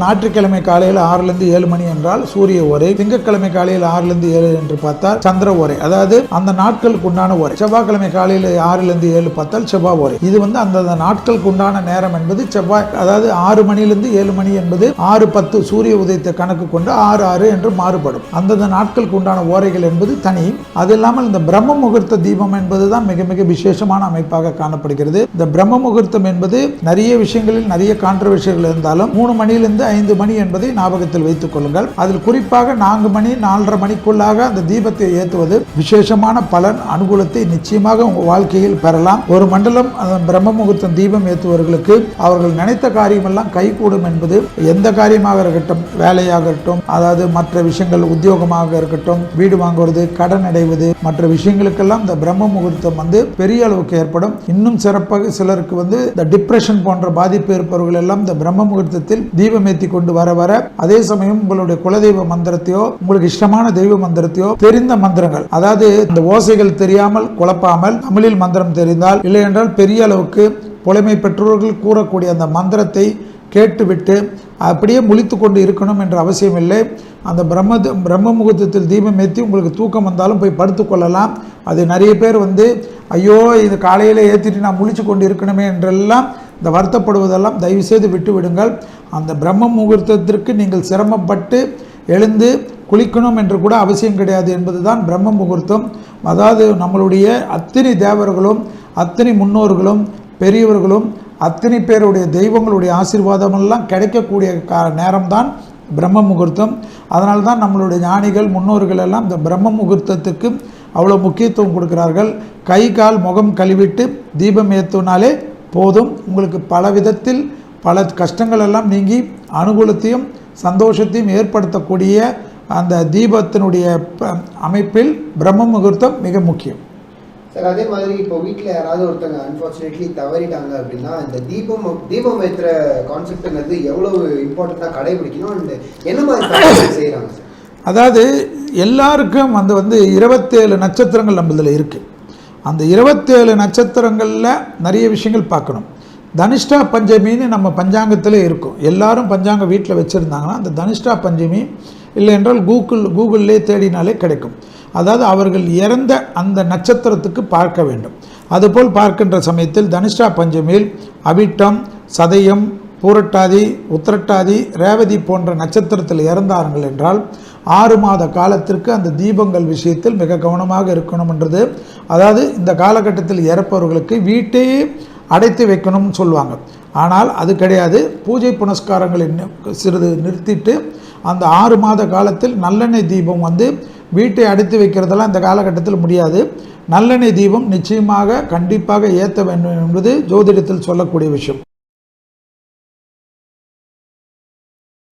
ஞாயிற்றுக்கிழமை காலையில் 6லிருந்து 7 மணி என்றால் சூரிய ஓரை, திங்கட்கிழமை காலையில் 6லிருந்து 7 என்று பார்த்தால் சந்திர ஓரை, அதாவது அந்த நாட்களுக்கு உண்டான ஓரை. செவ்வாய்க்கிழமை காலையில் 6லிருந்து 7 பார்த்தால் செவ்வாய் ஓரை. இது அந்த நாட்களுக்கு உண்டான நேரம் என்பது செவ்வாய், அதாவது 6 மணியிலிருந்து 7 மணி என்பது 6:10 சூரிய உதயத்தை கணக்கு கொண்டு 6:6 என்று மாறுபடும். அந்தந்த நாட்களுக்கு உண்டான ஓரைகள் என்பது தனி. அது இல்லாமல் இந்த பிரம்ம முகூர்த்த தீபம் என்பதுதான் மிக மிக விசேஷமான அமைப்பாக காணப்படுகிறது. இந்த பிரம்ம முகூர்த்தம் என்பது நிறைய விஷயங்களில் நிறைய கான்ட்ரவர்சிகள் இருந்தாலும் 3 மணியிலிருந்து 5 மணி என்பதை ஞாபகத்தில் வைத்துக் கொள்ளுங்கள். அதில் குறிப்பாக 4 மணி 4:30 மணிக்குள்ளாக அந்த தீபத்தை ஏற்றுவது விசேஷமான பலன் அனுகூலத்தை நிச்சயமாக உங்கள் வாழ்க்கையில் பெறலாம். ஒரு மண்டலம் பிரம்ம முகூர்த்தம் தீபம் ஏற்றுவர்களுக்கு அவர்கள் நினைத்த காரியமெல்லாம் கைகூடும் என்பது எந்த காரியமாக இருக்கட்டும், வேலையாக இருக்கட்டும், அதாவது மற்ற விஷயங்கள் உத்தியோகமாக இருக்கட்டும், வீடு வாங்குவது, கடன் அடைவது, மற்ற விஷயங்களுக்கெல்லாம் இந்த பிரம்ம முகூர்த்தம் பெரிய அளவுக்கு ஏற்படும். இன்னும் சிறப்பாக சிலருக்கு இந்த டிப்ரெஷன் போன்ற பாதிப்பு இருப்பவர்கள் எல்லாம் இந்த பிரம்ம முகூர்த்தத்தில் தீபம் ஏற்றி கொண்டு வர அதே சமயம் உங்களுடைய குலதெய்வ மந்திரத்தையோ உங்களுக்கு இஷ்டமான தெய்வ மந்திரத்தையோ தெரிந்த மந்திரங்கள், அதாவது இந்த ஓசைகள் தெரியாமல் குழப்பாமல் தமிழில் மந்திரம் தெரிந்தால், இல்லை என்றால் பெரிய அளவுக்கு புலமை பெற்றோர்கள் கூறக்கூடிய அந்த மந்திரத்தை கேட்டுவிட்டு அப்படியே முழித்து கொண்டு இருக்கணும் என்ற அவசியம் இல்லை. அந்த பிரம்ம முகூர்த்தத்தில் தீபம் ஏற்றி உங்களுக்கு தூக்கம் வந்தாலும் போய் படுத்துக்கொள்ளலாம். அது நிறைய பேர் ஐயோ இது காலையில் ஏற்றிட்டு நான் முழிச்சு கொண்டு இருக்கணுமே என்றெல்லாம் இந்த வருத்தப்படுவதெல்லாம் தயவு செய்து விட்டு விடுங்கள். அந்த பிரம்ம முகூர்த்தத்திற்கு நீங்கள் சிரமப்பட்டு எழுந்து குளிக்கணும் என்று கூட அவசியம் கிடையாது என்பதுதான் பிரம்ம முகூர்த்தம். அதாவது நம்மளுடைய அத்தனை தேவர்களும் அத்தனை முன்னோர்களும் பெரியவர்களும் அத்தனை பேருடைய தெய்வங்களுடைய ஆசீர்வாதமெல்லாம் கிடைக்கக்கூடிய நேரம்தான் பிரம்ம முகூர்த்தம். அதனால தான் நம்மளுடைய ஞானிகள் முன்னோர்கள் எல்லாம் இந்த பிரம்ம முகூர்த்தத்துக்கு அவ்வளோ முக்கியத்துவம் கொடுக்கிறார்கள். கை கால் முகம் கழுவிட்டு தீபம் ஏற்றினாலே போதும், உங்களுக்கு பல விதத்தில் பல கஷ்டங்கள் எல்லாம் நீங்கி அனுகூலத்தையும் சந்தோஷத்தையும் ஏற்படுத்தக்கூடிய அந்த தீபத்தினுடைய அமைப்பில் பிரம்ம முகூர்த்தம் மிக முக்கியம். சார், அதே மாதிரி இப்போ வீட்டில் யாராவது ஒருத்தங்க அன்ஃபார்ச்சுனேட்லி தவறிட்டாங்க அப்படின்னா இந்த தீபம் ஏற்றுற கான்செப்ட்ங்கிறது எவ்வளவு இம்பார்ட்டண்ட்டாக கடைபிடிக்கணும், அண்ட் என்ன மாதிரி செய்கிறாங்க சார்? அதாவது எல்லாருக்கும் 27 நட்சத்திரங்கள் நம்மதில் இருக்குது. அந்த 27 நட்சத்திரங்களில் நிறைய விஷயங்கள் பார்க்கணும். தனிஷ்டா பஞ்சமின்னு நம்ம பஞ்சாங்கத்தில் இருக்கும். எல்லாரும் பஞ்சாங்கம் வீட்டில் வச்சுருந்தாங்கன்னா அந்த தனிஷ்டா பஞ்சமி இல்லை என்றால் கூகுள்லே தேடினாலே கிடைக்கும். அதாவது அவர்கள் இறந்த அந்த நட்சத்திரத்துக்கு பார்க்க வேண்டும். அதுபோல் பார்க்கின்ற சமயத்தில் தனிஷ்டா பஞ்சமியில் அவிட்டம், சதயம், பூரட்டாதி, உத்திரட்டாதி, ரேவதி போன்ற நட்சத்திரத்தில் இறந்தார்கள் என்றால் 6 மாத காலத்திற்கு அந்த தீபங்கள் விஷயத்தில் மிக கவனமாக இருக்கணும்ன்றது. அதாவது இந்த காலகட்டத்தில் இறப்பவர்களுக்கு வீட்டையே அடைத்து வைக்கணும்னு சொல்லுவாங்க. ஆனால் அது கிடையாது. பூஜை புனஸ்காரங்களை சிறிது நிறுத்திட்டு அந்த 6 மாத காலத்தில் நல்லெண்ணெய் தீபம் வீட்டை அடைத்து வைக்கிறதெல்லாம் இந்த காலகட்டத்தில் முடியாது. நல்லெண்ணெய் தீபம் நிச்சயமாக கண்டிப்பாக ஏற்ற வேண்டும் என்பது ஜோதிடத்தில் சொல்லக்கூடிய விஷயம்.